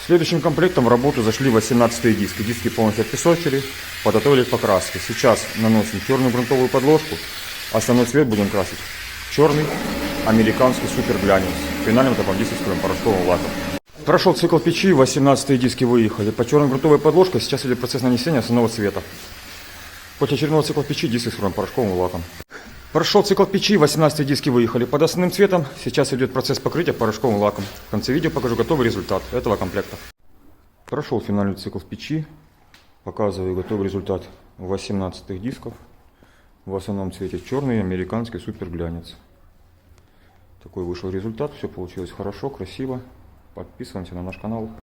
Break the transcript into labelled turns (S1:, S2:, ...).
S1: Следующим комплектом в работу зашли 18-е диски. Диски полностью отпесочили, подготовили к покраске. Сейчас наносим черную грунтовую подложку. Основной цвет будем красить черный американский супер глянец. Финальным этапом дисковым порошковым лаком. Прошел цикл печи, 18-е диски выехали. По черной грунтовой подложке сейчас идет процесс нанесения основного цвета. После очередного цикла печи диски с порошковым лаком. Прошел цикл печи, 18 диски выехали под основным цветом. Сейчас идет процесс покрытия порошковым лаком. В конце видео покажу готовый результат этого комплекта. Прошел финальный цикл в печи. Показываю готовый результат 18 дисков. В основном цвете черный американский супер глянец. Такой вышел результат. Все получилось хорошо, красиво. Подписываемся на наш канал.